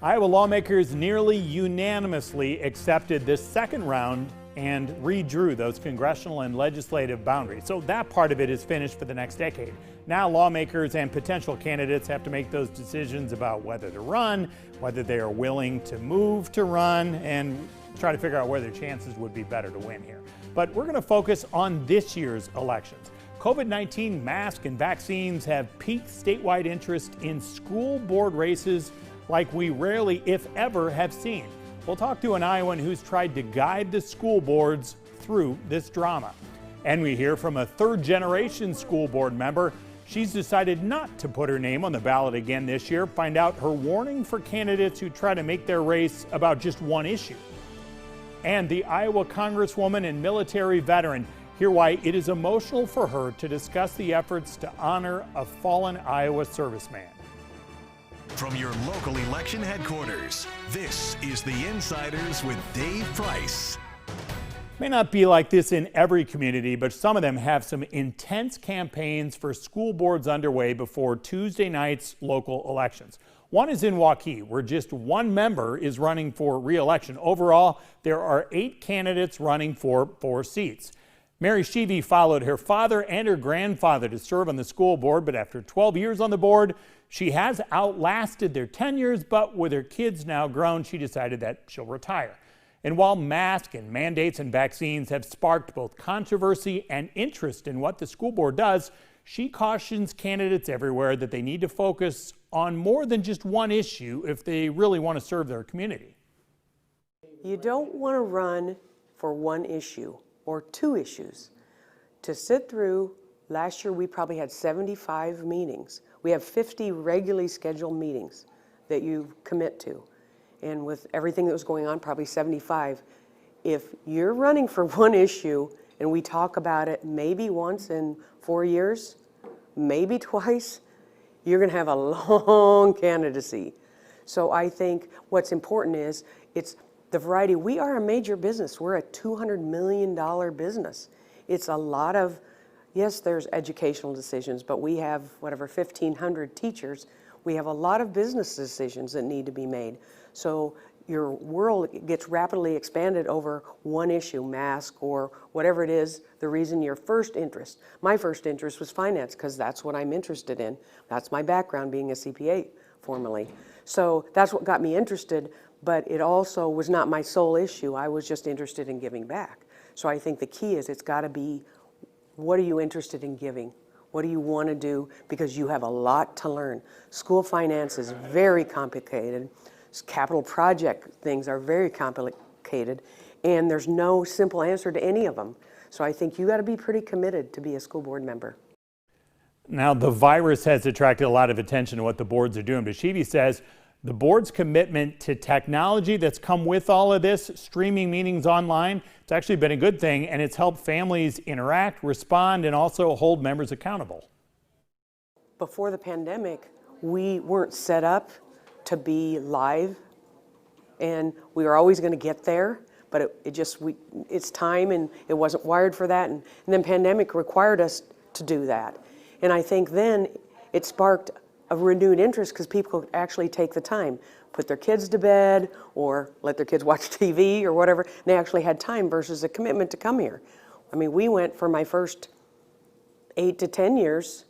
Iowa lawmakers nearly unanimously accepted this second round and redrew those congressional and legislative boundaries. So that part of it is finished for the next decade. Now lawmakers and potential candidates have to make those decisions about whether to run, whether they are willing to move to run, and try to figure out where their chances would be better to win here. But we're going to focus on this year's elections. COVID-19 masks and vaccines have piqued statewide interest in school board races like we rarely, if ever, have seen. We'll talk to an Iowan who's tried to guide the school boards through this drama. And we hear from a third-generation school board member. She's decided not to put her name on the ballot again this year. Find out her warning for candidates who try to make their race about just one issue. And the Iowa Congresswoman and military veteran. Hear why it is emotional for her to discuss the efforts to honor a fallen Iowa serviceman. From your local election headquarters, this is The Insiders with Dave Price. May not be like this in every community, but some of them have some intense campaigns for school boards underway before Tuesday night's local elections. One is in Waukee, where just one member is running for re-election. Overall, there are 8 candidates running for 4 seats. Mary Sheevy followed her father and her grandfather to serve on the school board, but after 12 years on the board, she has outlasted their tenures, but with her kids now grown, she decided that she'll retire. And while masks and mandates and vaccines have sparked both controversy and interest in what the school board does, she cautions candidates everywhere that they need to focus on more than just one issue if they really want to serve their community. You don't want to run for one issue or 2 issues. To sit through, last year we probably had 75 meetings. We have 50 regularly scheduled meetings that you commit to. And with everything that was going on, probably 75. If you're running for one issue and we talk about it maybe once in 4 years, maybe twice, you're going to have a long candidacy. So I think what's important is it's the variety. We are a major business. We're a $200 million business. It's a lot of, yes, there's educational decisions, but we have whatever 1,500 teachers. We have a lot of business decisions that need to be made. So your world gets rapidly expanded over one issue, mask or whatever it is, the reason your first interest. My first interest was finance because that's what I'm interested in. That's my background, being a CPA formerly. So that's what got me interested, but it also was not my sole issue. I was just interested in giving back. So I think the key is it's got to be, what are you interested in giving? What do you want to do? Because you have a lot to learn. School finance is very complicated. Capital project things are very complicated, and there's no simple answer to any of them. So I think you got to be pretty committed to be a school board member. Now, the virus has attracted a lot of attention to what the boards are doing, but Sheevy says the board's commitment to technology that's come with all of this, streaming meetings online, it's actually been a good thing, and it's helped families interact, respond, and also hold members accountable. Before the pandemic, we weren't set up to be live, and we were always going to get there, but it's time, and it wasn't wired for that, and then pandemic required us to do that. And I think then it sparked a renewed interest because people could actually take the time, put their kids to bed or let their kids watch TV or whatever. And they actually had time versus a commitment to come here. I mean, we went for my first 8 to 10 years,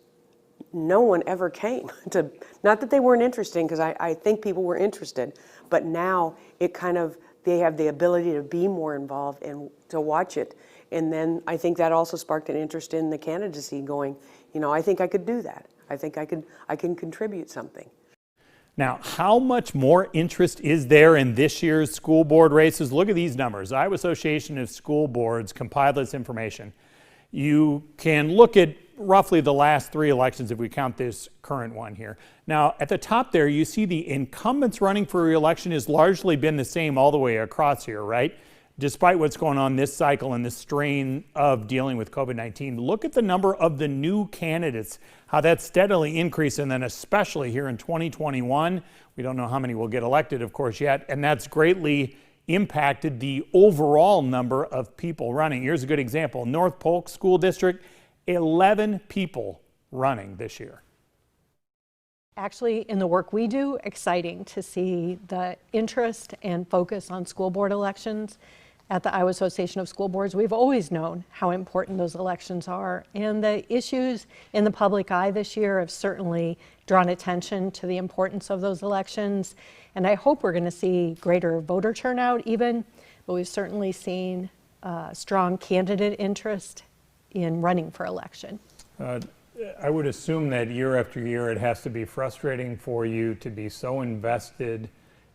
no one ever came to, not that they weren't interested, because I think people were interested, but now it kind of, they have the ability to be more involved and to watch it. And then I think that also sparked an interest in the candidacy going, you know, I think I could do that. I think I can contribute something. Now, how much more interest is there in this year's school board races? Look at these numbers. Iowa Association of School Boards compiled this information. You can look at roughly the last 3 elections if we count this current one here. Now, at the top there, you see the incumbents running for re-election has largely been the same all the way across here, right? Despite what's going on this cycle and the strain of dealing with COVID-19. Look at the number of the new candidates, how that's steadily increased, and then especially here in 2021. We don't know how many will get elected, of course, yet, and that's greatly impacted the overall number of people running. Here's a good example. North Polk School District, 11 people running this year. actually, in the work we do, exciting to see the interest and focus on school board elections at the Iowa Association of School Boards. We've always known how important those elections are, and the issues in the public eye this year have certainly drawn attention to the importance of those elections. And I hope we're going to see greater voter turnout even, but we've certainly seen strong candidate interest in running for election. I would assume that year after year it has to be frustrating for you to be so invested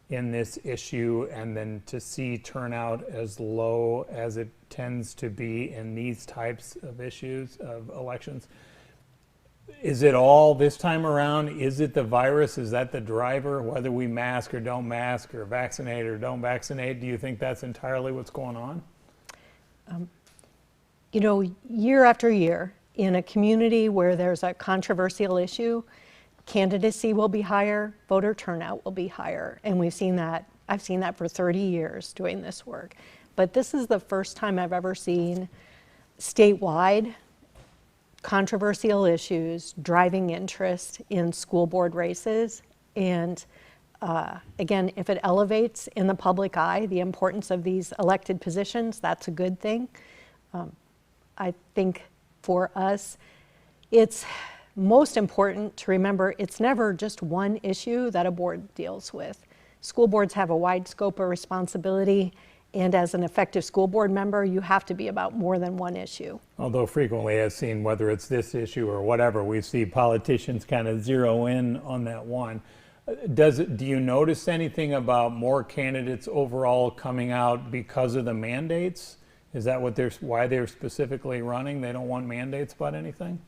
in this issue and then to see turnout as low as it tends to be in these types of issues, of elections. Is it all this time around? Is it the virus? Is that the driver? Whether we mask or don't mask or vaccinate or don't vaccinate, do you think that's entirely what's going on? You know, year after year, in a community where there's a controversial issue, candidacy will be higher, voter turnout will be higher. And we've seen that, I've seen that for 30 years doing this work. But this is the first time I've ever seen statewide controversial issues driving interest in school board races. And again, if it elevates in the public eye the importance of these elected positions, that's a good thing. I think for us, it's most important to remember it's never just one issue that a board deals with. School boards have a wide scope of responsibility, and as an effective school board member, you have to be about more than one issue. Although frequently, as seen, whether it's this issue or whatever, we see politicians kind of zero in on that one. Do you notice anything about more candidates overall coming out because of the mandates? Is that why they're specifically running? They don't want mandates about anything?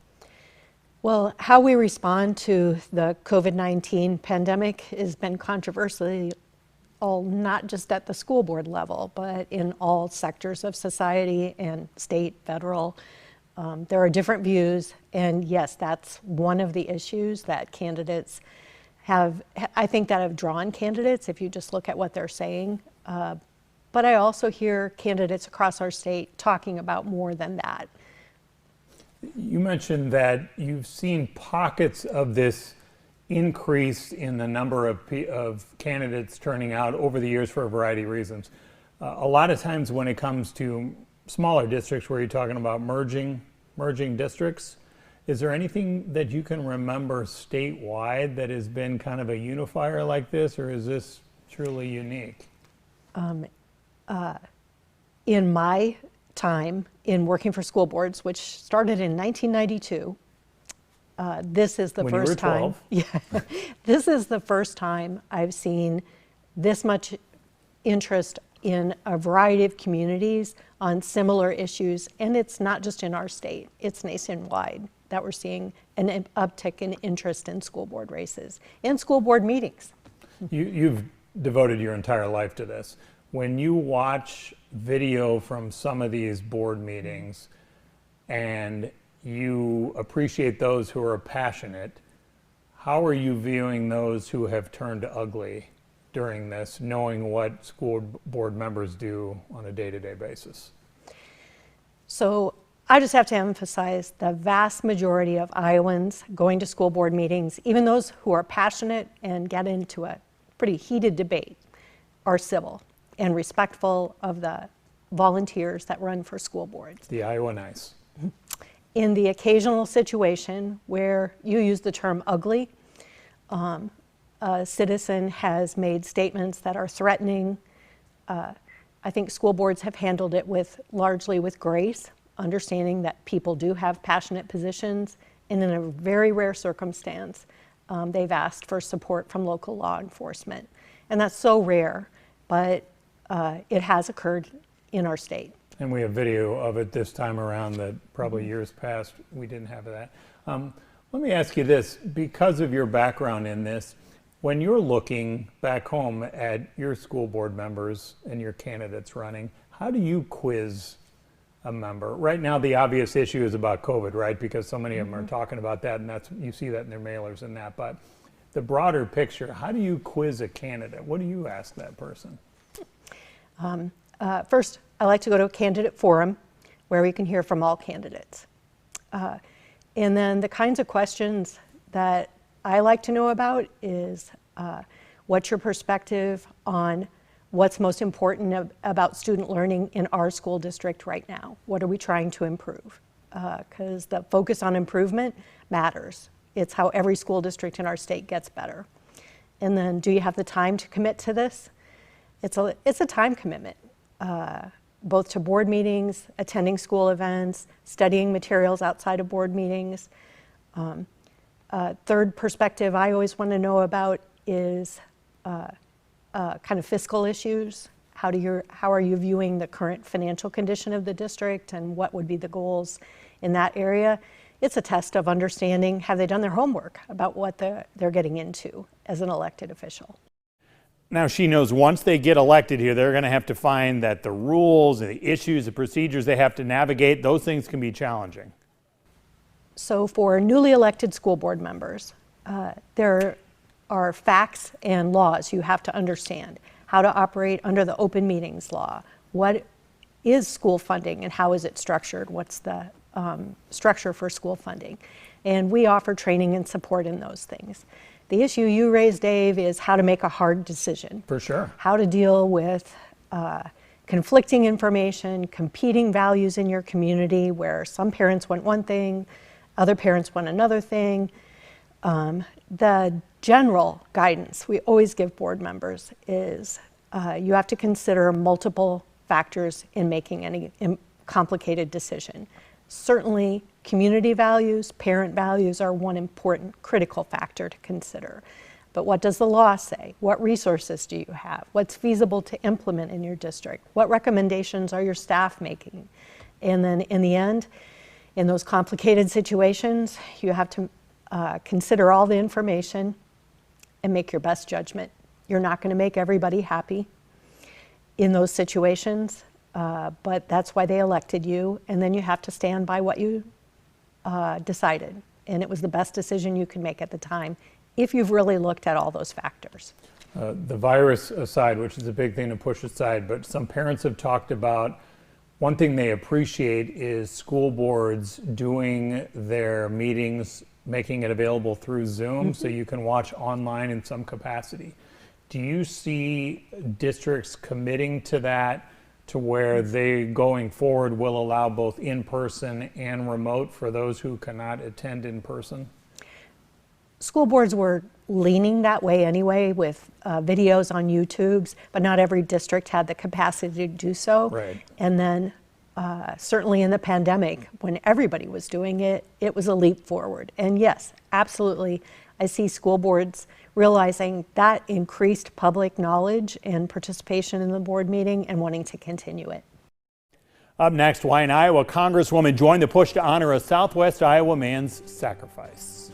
Well, how we respond to the COVID-19 pandemic has been controversial, not just at the school board level, but in all sectors of society and state, federal. There are different views, and yes, that's one of the issues that candidates have, I think that have drawn candidates if you just look at what they're saying. But I also hear candidates across our state talking about more than that. You mentioned that you've seen pockets of this increase in the number of candidates turning out over the years for a variety of reasons. A lot of times when it comes to smaller districts where you're talking about merging districts, is there anything that you can remember statewide that has been kind of a unifier like this, or is this truly unique? In my time in working for school boards, which started in 1992, this is the when first you were 12. time. Yeah, this is the first time I've seen this much interest in a variety of communities on similar issues, and it's not just in our state; it's nationwide that we're seeing an uptick in interest in school board races and school board meetings. You've devoted your entire life to this. When you watch video from some of these board meetings and you appreciate those who are passionate, how are you viewing those who have turned ugly during this, knowing what school board members do on a day-to-day basis? So I just have to emphasize the vast majority of Iowans going to school board meetings, even those who are passionate and get into a pretty heated debate, are civil and respectful of the volunteers that run for school boards. The Iowa Nice. In the occasional situation where you use the term ugly, a citizen has made statements that are threatening. I think school boards have handled it largely with grace, understanding that people do have passionate positions, and in a very rare circumstance, they've asked for support from local law enforcement. And that's so rare, but it has occurred in our state. And we have video of it this time around that probably years past we didn't have that. Let me ask you this, because of your background in this, when you're looking back home at your school board members and your candidates running, how do you quiz a member? Right now the obvious issue is about COVID, right? Because so many of them are talking about that, and you see that in their mailers and that. But the broader picture, how do you quiz a candidate? What do you ask that person? First, I like to go to a candidate forum where we can hear from all candidates. And then the kinds of questions that I like to know about is what's your perspective on what's most important about student learning in our school district right now? What are we trying to improve? Because the focus on improvement matters. It's how every school district in our state gets better. And then, do you have the time to commit to this? It's a time commitment, both to board meetings, attending school events, studying materials outside of board meetings. Third perspective I always want to know about is kind of fiscal issues. How are you viewing the current financial condition of the district, and what would be the goals in that area? It's a test of understanding, have they done their homework about what they're getting into as an elected official. Now she knows once they get elected here, they're going to have to find that the rules, the issues, the procedures they have to navigate, those things can be challenging. So for newly elected school board members, there are facts and laws you have to understand. How to operate under the open meetings law. What is school funding and how is it structured? What's the structure for school funding? And we offer training and support in those things. The issue you raised, Dave, is how to make a hard decision. For sure. How to deal with conflicting information, competing values in your community where some parents want one thing, other parents want another thing. The general guidance we always give board members is you have to consider multiple factors in making any complicated decision. Certainly, community values, parent values are one important critical factor to consider. But what does the law say? What resources do you have? What's feasible to implement in your district? What recommendations are your staff making? And then in the end, in those complicated situations, you have to consider all the information and make your best judgment. You're not going to make everybody happy in those situations, but that's why they elected you, and then you have to stand by what you decided. And it was the best decision you could make at the time if you've really looked at all those factors. The virus aside, which is a big thing to push aside, but some parents have talked about one thing they appreciate is school boards doing their meetings, making it available through Zoom, so you can watch online in some capacity. Do you see districts committing to that, to where they going forward will allow both in-person and remote for those who cannot attend in person? School boards were leaning that way anyway with videos on YouTubes, but not every district had the capacity to do so. Right. And then certainly in the pandemic, when everybody was doing it, it was a leap forward. And yes, absolutely, I see school boards realizing that increased public knowledge and participation in the board meeting and wanting to continue it. Up next, why an Iowa Congresswoman joined the push to honor a Southwest Iowa man's sacrifice.